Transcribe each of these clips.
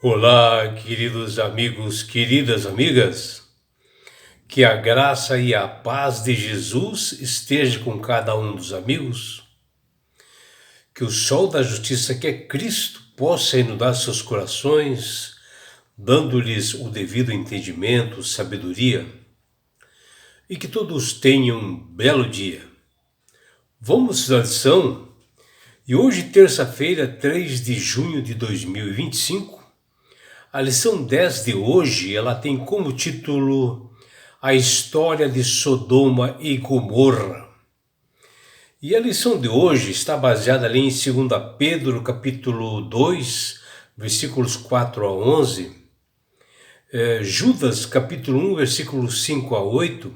Olá, queridos amigos, queridas amigas, que a graça e a paz de Jesus esteja com cada um dos amigos, que o sol da justiça, que é Cristo, possa inundar seus corações, dando-lhes o devido entendimento, sabedoria, e que todos tenham um belo dia. Vamos à lição, e hoje, terça-feira, 3 de junho de 2025, a lição 10 de hoje, ela tem como título A História de Sodoma e Gomorra. E a lição de hoje está baseada ali em 2 Pedro, capítulo 2, versículos 4 a 11, Judas, capítulo 1, versículos 5 a 8,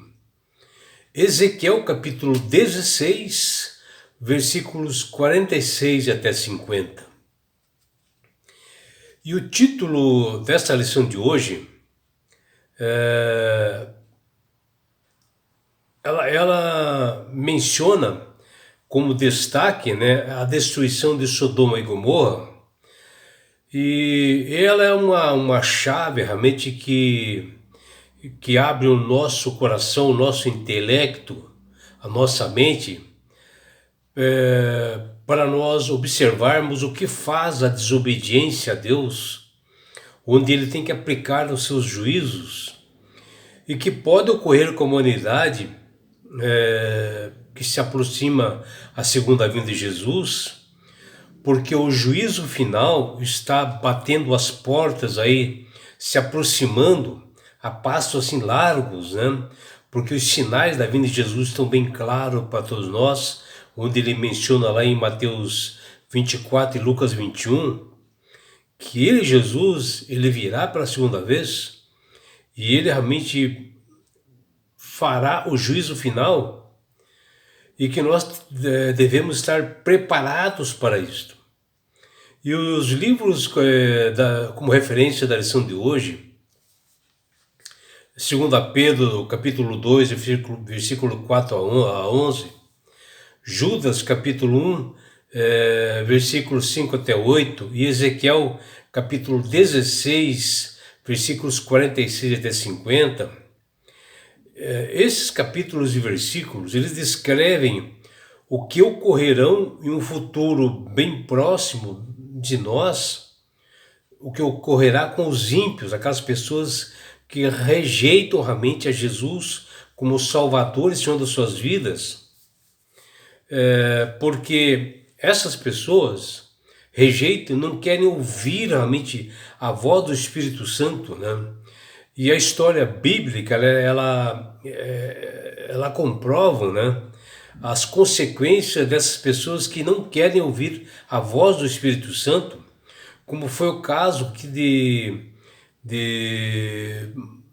Ezequiel, capítulo 16, versículos 46 até 50. E o título desta lição de hoje, ela menciona como destaque, né, a destruição de Sodoma e Gomorra, e ela é uma chave realmente que abre o nosso coração, o nosso intelecto, a nossa mente, para nós observarmos o que faz a desobediência a Deus, onde Ele tem que aplicar os seus juízos, e que pode ocorrer com a humanidade que se aproxima a segunda vinda de Jesus, porque o juízo final está batendo as portas aí, se aproximando a passos assim largos, né? Porque os sinais da vinda de Jesus estão bem claros para todos nós, onde ele menciona lá em Mateus 24 e Lucas 21, que ele, Jesus, ele virá pela segunda vez e ele realmente fará o juízo final, e que nós devemos estar preparados para isto. E os livros como referência da lição de hoje, 2 Pedro, capítulo 2, versículo 4 a 11, Judas, capítulo 1, versículos 5 até 8, e Ezequiel, capítulo 16, versículos 46 até 50, esses capítulos e versículos, eles descrevem o que ocorrerão em um futuro bem próximo de nós, o que ocorrerá com os ímpios, aquelas pessoas que rejeitam realmente a Jesus como Salvador e Senhor das suas vidas, porque essas pessoas rejeitam, não querem ouvir realmente a voz do Espírito Santo, né? E a história bíblica, ela comprova, né, as consequências dessas pessoas que não querem ouvir a voz do Espírito Santo, como foi o caso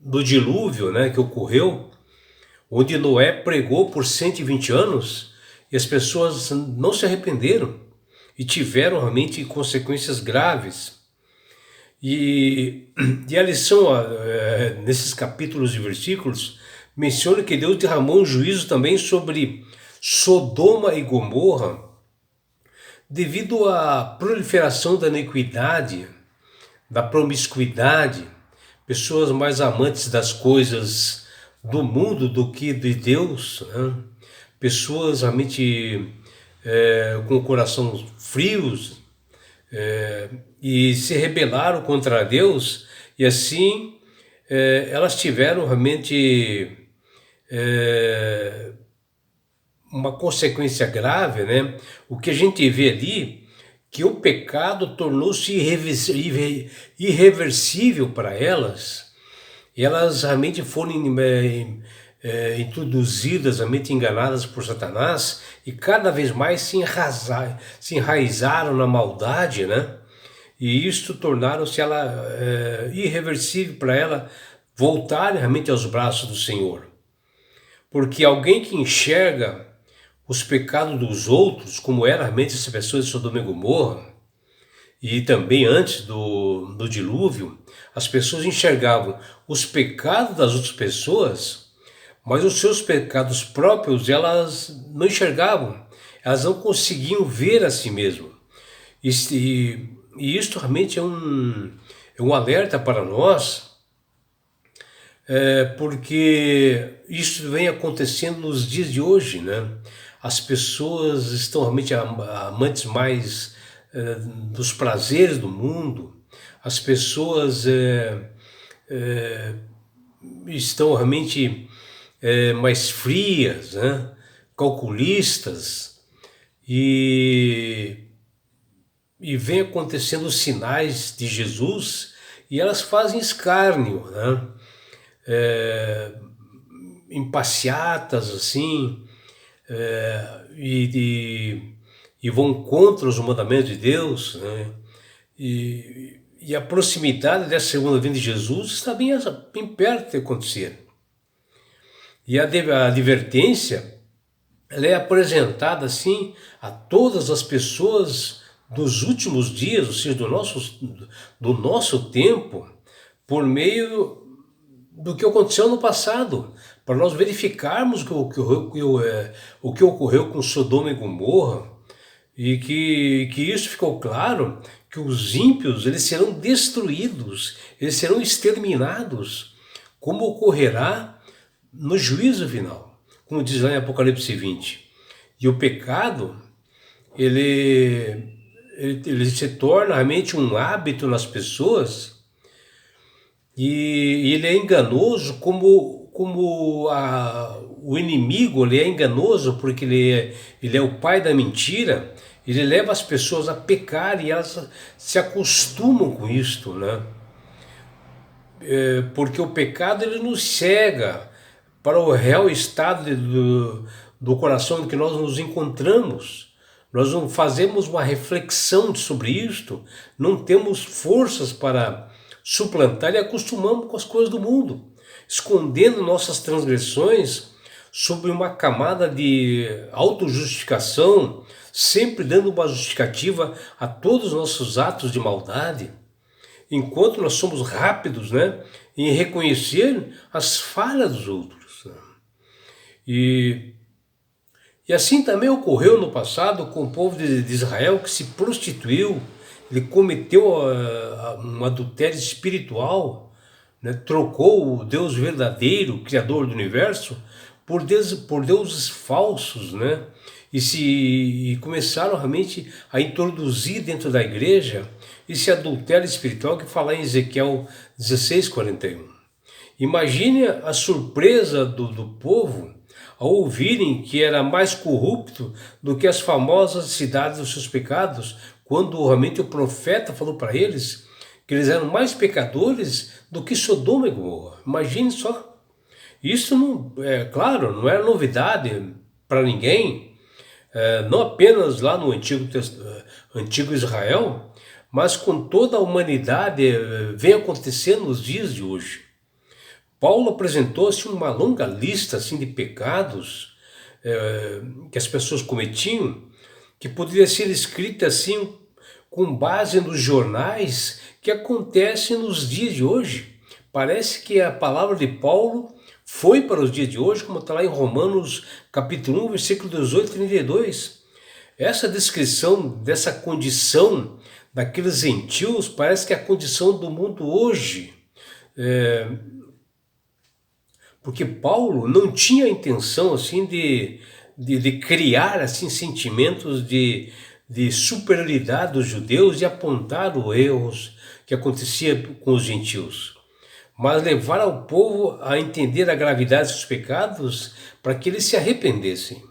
do dilúvio, né, que ocorreu, onde Noé pregou por 120 anos e as pessoas não se arrependeram e tiveram realmente consequências graves. E a lição, nesses capítulos e versículos, menciona que Deus derramou um juízo também sobre Sodoma e Gomorra, devido à proliferação da iniquidade, da promiscuidade, pessoas mais amantes das coisas do mundo do que de Deus, né? Pessoas realmente com o coração frios, e se rebelaram contra Deus, e assim elas tiveram realmente uma consequência grave, né? O que a gente vê ali, que o pecado tornou-se irreversível para elas, e elas realmente foram introduzidas, realmente enganadas por Satanás, e cada vez mais se enraizaram na maldade, né? E isto tornaram-se irreversível para ela voltar realmente aos braços do Senhor. Porque alguém que enxerga os pecados dos outros, como era realmente essa pessoa de Sodoma e Gomorra, e também antes do dilúvio, as pessoas enxergavam os pecados das outras pessoas, mas os seus pecados próprios elas não enxergavam, elas não conseguiam ver a si mesmo. E isto realmente é um alerta para nós, porque isso vem acontecendo nos dias de hoje, né? As pessoas estão realmente amantes mais dos prazeres do mundo, as pessoas estão realmente mais frias, né? Calculistas, e vem acontecendo os sinais de Jesus e elas fazem escárnio, né? Em passeatas assim, e vão contra os mandamentos de Deus, né? E a proximidade dessa segunda vinda de Jesus está bem perto de acontecer. E a advertência, ela é apresentada assim a todas as pessoas dos últimos dias, ou seja, do nosso tempo, por meio do que aconteceu no passado, para nós verificarmos o que ocorreu com Sodoma e Gomorra, e que isso ficou claro, que os ímpios eles serão destruídos, eles serão exterminados, como ocorrerá no juízo final, como diz lá em Apocalipse 20. E o pecado, ele se torna realmente um hábito nas pessoas, e ele é enganoso como o inimigo, ele é enganoso porque ele é o pai da mentira. Ele leva as pessoas a pecar e elas se acostumam com isto, né? Porque o pecado ele nos cega para o real estado do coração em que nós nos encontramos. Nós não fazemos uma reflexão sobre isto, não temos forças para suplantar e acostumamos com as coisas do mundo, escondendo nossas transgressões sob uma camada de autojustificação, sempre dando uma justificativa a todos os nossos atos de maldade, enquanto nós somos rápidos, né, em reconhecer as falhas dos outros. Né? E assim também ocorreu no passado com o povo de Israel, que se prostituiu, ele cometeu um adultério espiritual, né? Trocou o Deus verdadeiro, Criador do universo, por deuses falsos, né? E começaram realmente a introduzir dentro da igreja esse adultério espiritual que fala em Ezequiel 16:41. Imagine a surpresa do povo ao ouvirem que era mais corrupto do que as famosas cidades dos seus pecados, quando realmente o profeta falou para eles que eles eram mais pecadores do que Sodoma e Gomorra. Imagine só. Isso, não, claro, não era novidade para ninguém, não apenas lá no antigo Israel, mas com toda a humanidade vem acontecendo nos dias de hoje. Paulo apresentou assim, uma longa lista assim, de pecados que as pessoas cometiam, que poderia ser escrita assim com base nos jornais que acontecem nos dias de hoje. Parece que a palavra de Paulo foi para os dias de hoje, como está lá em Romanos capítulo 1, versículo 18 e 32. Essa descrição dessa condição daqueles gentios parece que é a condição do mundo hoje. Porque Paulo não tinha a intenção assim de criar assim sentimentos de superioridade dos judeus e apontar os erros que acontecia com os gentios, mas levar ao povo a entender a gravidade dos pecados para que eles se arrependessem.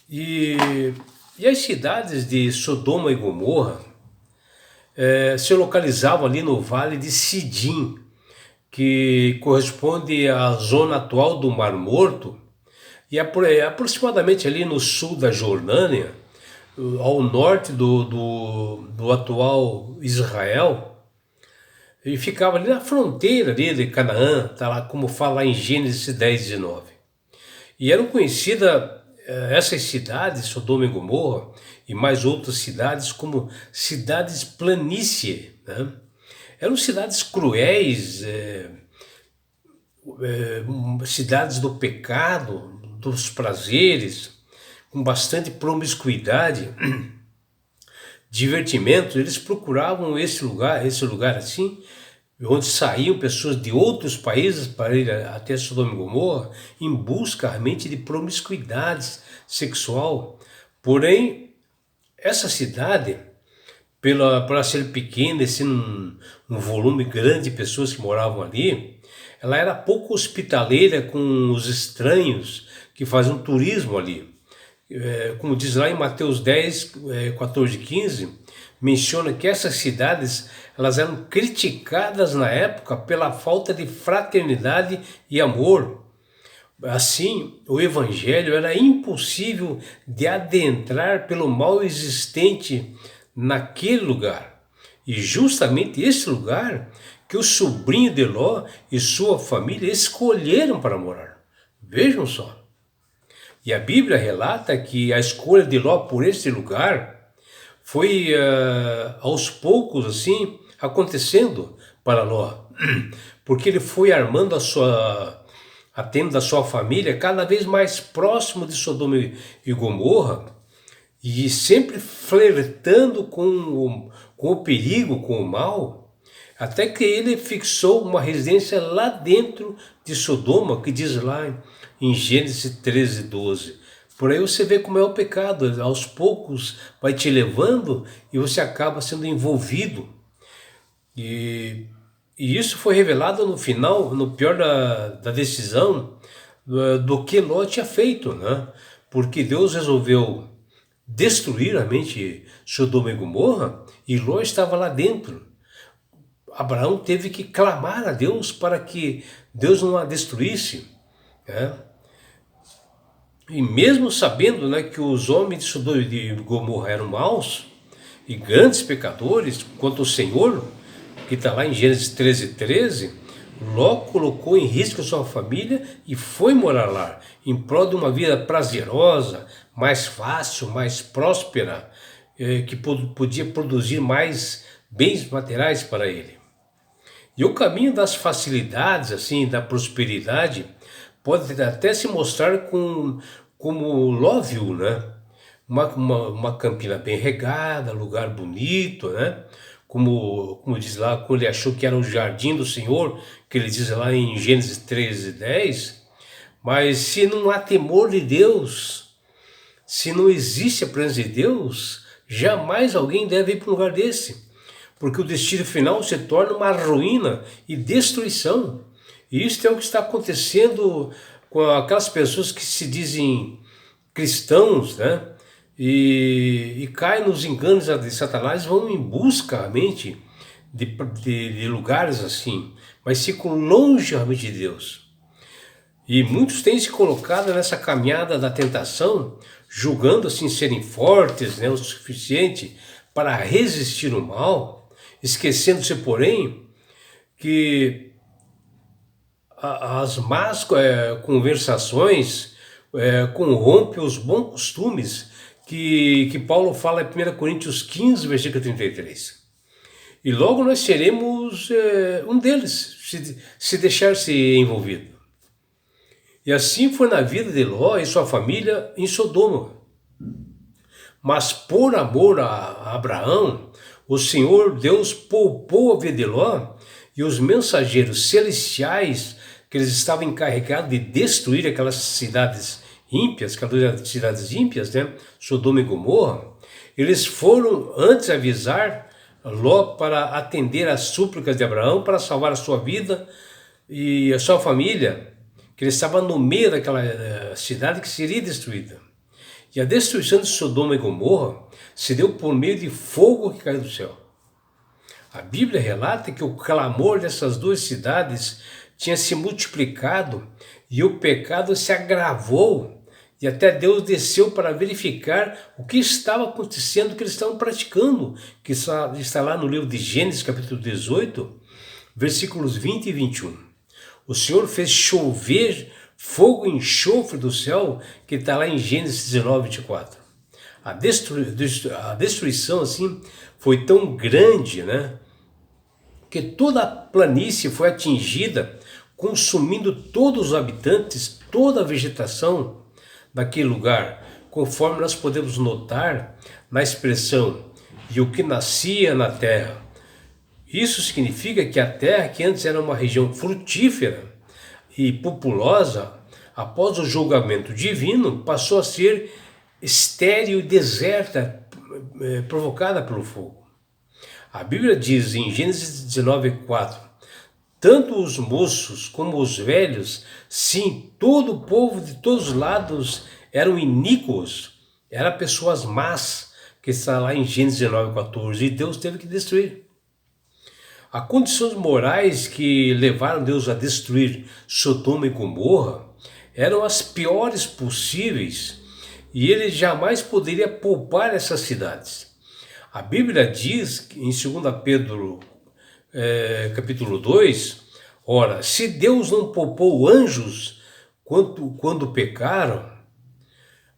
E as cidades de Sodoma e Gomorra se localizavam ali no vale de Sidim, que corresponde à zona atual do Mar Morto, e aproximadamente ali no sul da Jordânia, ao norte do atual Israel, e ficava ali na fronteira ali de Canaã, tá lá, como fala lá em Gênesis 10:19. E eram conhecidas essas cidades, Sodoma e Gomorra, e mais outras cidades, como cidades planície, né? Eram cidades cruéis, cidades do pecado, dos prazeres, com bastante promiscuidade, divertimentos, eles procuravam esse lugar assim, onde saíam pessoas de outros países para ir até Sodoma e Gomorra em busca realmente de promiscuidade sexual. Porém, essa cidade, pela ser pequena e ser um volume grande de pessoas que moravam ali, ela era pouco hospitaleira com os estranhos que faziam turismo ali. Como diz lá em Mateus 10, 14 e 15, menciona que essas cidades elas eram criticadas na época pela falta de fraternidade e amor. Assim, o evangelho era impossível de adentrar pelo mal existente naquele lugar. E justamente esse lugar que o sobrinho de Ló e sua família escolheram para morar. Vejam só. E a Bíblia relata que a escolha de Ló por esse lugar foi aos poucos assim acontecendo para Ló, porque ele foi armando a tenda da sua família cada vez mais próximo de Sodoma e Gomorra, e sempre flertando com o perigo, com o mal, até que ele fixou uma residência lá dentro de Sodoma, que diz lá em Gênesis 13, 12. Por aí você vê como é o pecado, aos poucos vai te levando e você acaba sendo envolvido. E isso foi revelado no final, no pior da decisão, do que Ló tinha feito, né? Porque Deus resolveu destruir a mente Sodoma e Gomorra e Ló estava lá dentro. Abraão teve que clamar a Deus para que Deus não a destruísse, né? E mesmo sabendo, né, que os homens de Sodoma e Gomorra eram maus e grandes pecadores quanto o Senhor, que está lá em Gênesis 13, 13, Ló colocou em risco a sua família e foi morar lá, em prol de uma vida prazerosa, mais fácil, mais próspera, que podia produzir mais bens materiais para ele. E o caminho das facilidades, assim, da prosperidade, pode até se mostrar como Ló viu, né? Uma campina bem regada, lugar bonito, né? Como diz lá, quando ele achou que era o jardim do Senhor, que ele diz lá em Gênesis 13, 10, mas se não há temor de Deus, se não existe a presença de Deus, jamais alguém deve ir para um lugar desse, porque o destino final se torna uma ruína e destruição. E isso é o que está acontecendo com aquelas pessoas que se dizem cristãos, né? E caem nos enganos de Satanás, vão em busca realmente de lugares assim, mas ficam longe realmente de Deus. E muitos têm se colocado nessa caminhada da tentação, julgando assim serem fortes, né, o suficiente para resistir o mal, esquecendo-se, porém, que as más conversações corrompem os bons costumes que Paulo fala em 1 Coríntios 15, versículo 33. E logo nós seremos um deles, se deixar-se envolvido. E assim foi na vida de Ló e sua família em Sodoma. Mas por amor a Abraão, o Senhor Deus poupou a vida de Ló, e os mensageiros celestiais que eles estavam encarregados de destruir aquelas cidades ímpias, né, Sodoma e Gomorra, eles foram antes avisar Ló para atender às súplicas de Abraão para salvar a sua vida e a sua família, que ele estava no meio daquela cidade que seria destruída. E a destruição de Sodoma e Gomorra se deu por meio de fogo que caiu do céu. A Bíblia relata que o clamor dessas duas cidades tinha se multiplicado e o pecado se agravou, e até Deus desceu para verificar o que estava acontecendo, o que eles estavam praticando, que está lá no livro de Gênesis, capítulo 18, versículos 20 e 21. O Senhor fez chover fogo e enxofre do céu, que está lá em Gênesis 19, 24. A destruição assim foi tão grande, né, que toda a planície foi atingida, consumindo todos os habitantes, toda a vegetação daquele lugar, conforme nós podemos notar na expressão e o que nascia na terra. Isso significa que a terra, que antes era uma região frutífera e populosa, após o julgamento divino, passou a ser estéril e deserta, provocada pelo fogo. A Bíblia diz em Gênesis 19:4: tanto os moços como os velhos, sim, todo o povo de todos os lados eram iníquos, eram pessoas más, que está lá em Gênesis 19:14, e Deus teve que destruir. As condições morais que levaram Deus a destruir Sodoma e Gomorra eram as piores possíveis, e ele jamais poderia poupar essas cidades. A Bíblia diz em 2 Pedro capítulo 2, ora, se Deus não poupou anjos quando pecaram,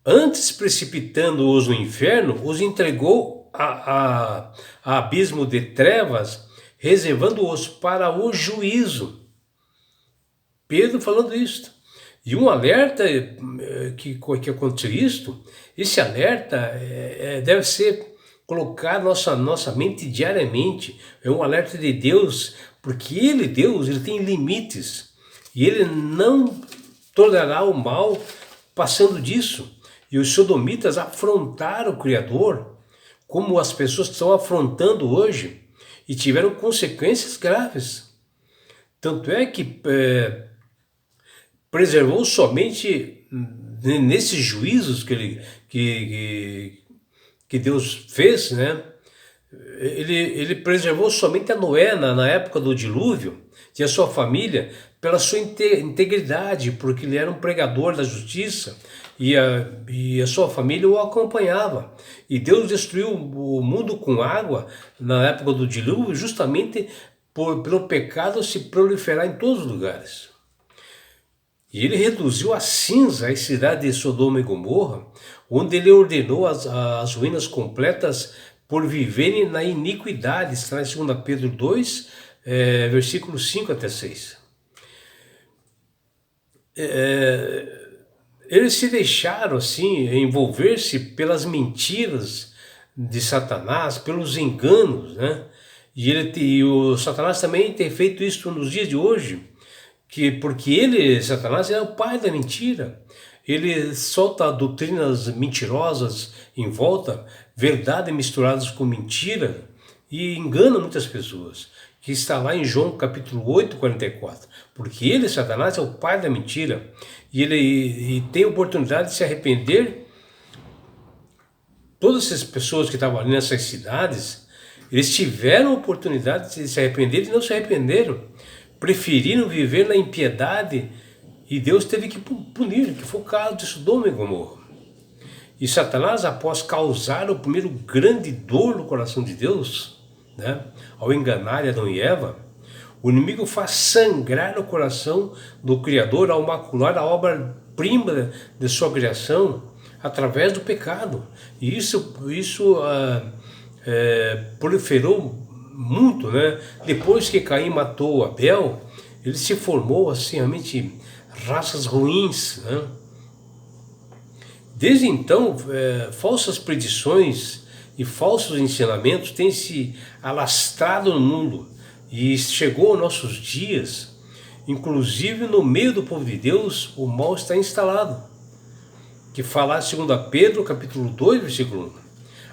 antes precipitando-os no inferno, os entregou a abismo de trevas, reservando-os para o juízo. Pedro falando isto. E um alerta que aconteceu isto, esse alerta deve ser colocado na nossa mente diariamente. É um alerta de Deus, porque Deus, ele tem limites. E ele não tolerará o mal passando disso. E os sodomitas afrontaram o Criador, como as pessoas estão afrontando hoje, e tiveram consequências graves. Tanto é que preservou somente nesses juízos que Deus fez, né? Ele preservou somente a Noé na época do dilúvio e a sua família pela sua integridade, porque ele era um pregador da justiça e a sua família o acompanhava. E Deus destruiu o mundo com água na época do dilúvio justamente pelo pecado se proliferar em todos os lugares. E ele reduziu a cinza as cidades de Sodoma e Gomorra, onde ele ordenou as ruínas completas por viverem na iniquidade. Está em 2 Pedro 2, versículos 5 até 6. Eles se deixaram assim envolver-se pelas mentiras de Satanás, pelos enganos, né? E o Satanás também tem feito isso nos dias de hoje, porque Satanás, é o pai da mentira. Ele solta doutrinas mentirosas em volta, verdade misturadas com mentira, e engana muitas pessoas, que está lá em João capítulo 8, 44. Porque Satanás, é o pai da mentira, e ele tem a oportunidade de se arrepender. Todas essas pessoas que estavam ali nessas cidades, eles tiveram a oportunidade de se arrepender e não se arrependeram. Preferiram viver na impiedade e Deus teve que punir, que foi o caso de Sodoma e Gomorra. E Satanás, após causar o primeiro grande dor no coração de Deus, né, ao enganar Adão e Eva, o inimigo faz sangrar o coração do Criador ao macular a obra-prima de sua criação através do pecado. E isso proliferou muito, né? Depois que Caim matou Abel, ele se formou assim, realmente raças ruins, né? Desde então, falsas predições e falsos ensinamentos têm se alastrado no mundo e chegou aos nossos dias. Inclusive no meio do povo de Deus, o mal está instalado. Que fala em 2 Pedro capítulo 2, versículo 1.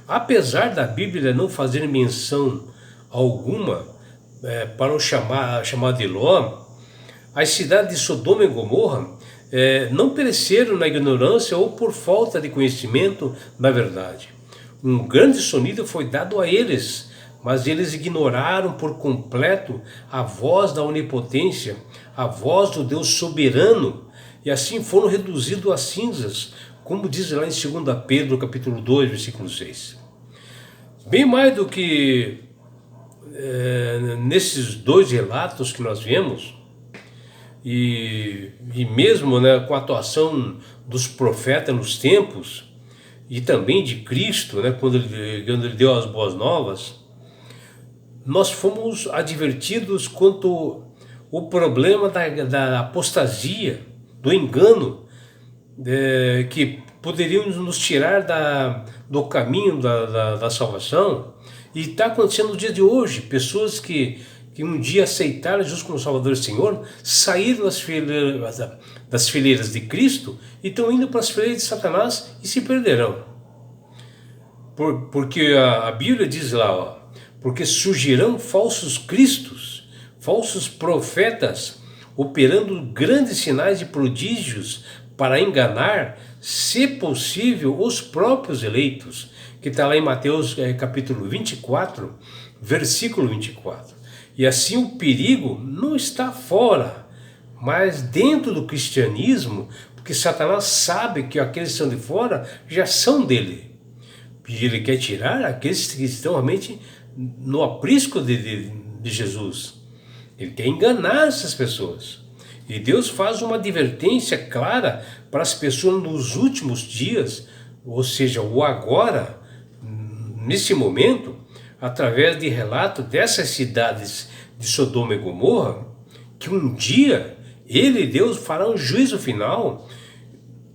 Apesar da Bíblia não fazer menção alguma para o chamado de Ló, as cidades de Sodoma e Gomorra não pereceram na ignorância ou por falta de conhecimento da verdade. Um grande sonido foi dado a eles, mas eles ignoraram por completo a voz da onipotência, a voz do Deus soberano, e assim foram reduzidos a cinzas, como diz lá em 2 Pedro capítulo 2, versículo 6. Bem mais do que nesses dois relatos que nós vemos, e mesmo, né, com a atuação dos profetas nos tempos, e também de Cristo, né, quando ele deu as boas novas, nós fomos advertidos quanto o problema da apostasia, do engano, que poderiam nos tirar do caminho da salvação. E está acontecendo no dia de hoje. Pessoas que um dia aceitaram Jesus como Salvador e Senhor, saíram das fileiras de Cristo e estão indo para as fileiras de Satanás e se perderão. Porque a Bíblia diz lá, ó, porque surgirão falsos cristos, falsos profetas, operando grandes sinais e prodígios para enganar, se possível, os próprios eleitos, que está lá em Mateus capítulo 24, versículo 24. E assim o perigo não está fora, mas dentro do cristianismo, porque Satanás sabe que aqueles que estão de fora já são dele. E ele quer tirar aqueles que estão realmente no aprisco de Jesus. Ele quer enganar essas pessoas. E Deus faz uma advertência clara para as pessoas nos últimos dias, ou seja, o agora, nesse momento, através de relato dessas cidades de Sodoma e Gomorra, que um dia ele, Deus, fará um juízo final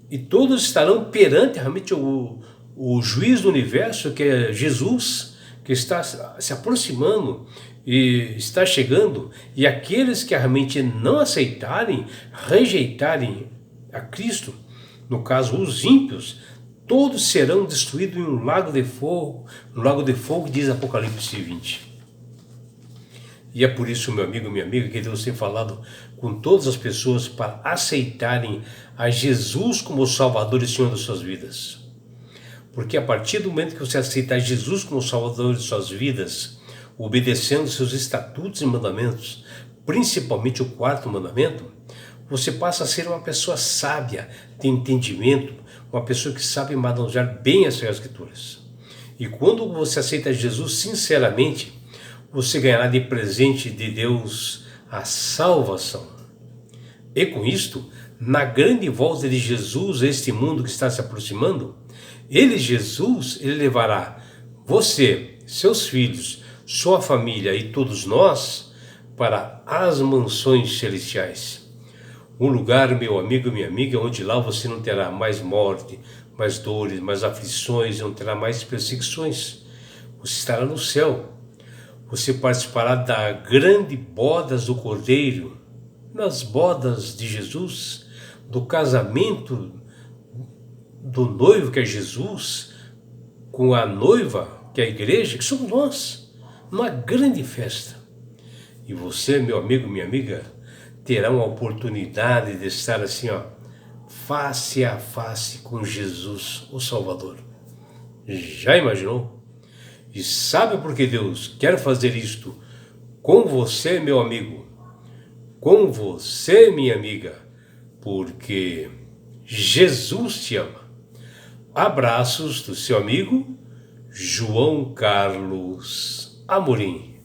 e todos estarão perante realmente o juiz do universo, que é Jesus, que está se aproximando e está chegando, e aqueles que realmente não aceitarem, rejeitarem a Cristo, no caso os ímpios, todos serão destruídos em um lago de fogo, diz Apocalipse 20. E é por isso, meu amigo, minha amiga, que Deus tem falado com todas as pessoas para aceitarem a Jesus como Salvador e Senhor das suas vidas. Porque a partir do momento que você aceitar Jesus como Salvador de suas vidas, obedecendo seus estatutos e mandamentos, principalmente o quarto mandamento, você passa a ser uma pessoa sábia, de entendimento, uma pessoa que sabe manusear bem as Escrituras. E quando você aceita Jesus sinceramente, você ganhará de presente de Deus a salvação. E com isto, na grande volta de Jesus a este mundo que está se aproximando, Jesus, ele levará você, seus filhos, sua família e todos nós para as mansões celestiais. Um lugar, meu amigo, minha amiga, onde lá você não terá mais morte, mais dores, mais aflições, não terá mais perseguições. Você estará no céu. Você participará da grande bodas do Cordeiro, nas bodas de Jesus, do casamento do noivo, que é Jesus, com a noiva, que é a igreja, que somos nós, numa grande festa. E você, meu amigo, minha amiga, terá uma oportunidade de estar assim, ó, face a face com Jesus, o Salvador. Já imaginou? E sabe por que Deus quer fazer isto com você, meu amigo? Com você, minha amiga? Porque Jesus te ama. Abraços do seu amigo João Carlos Amorim.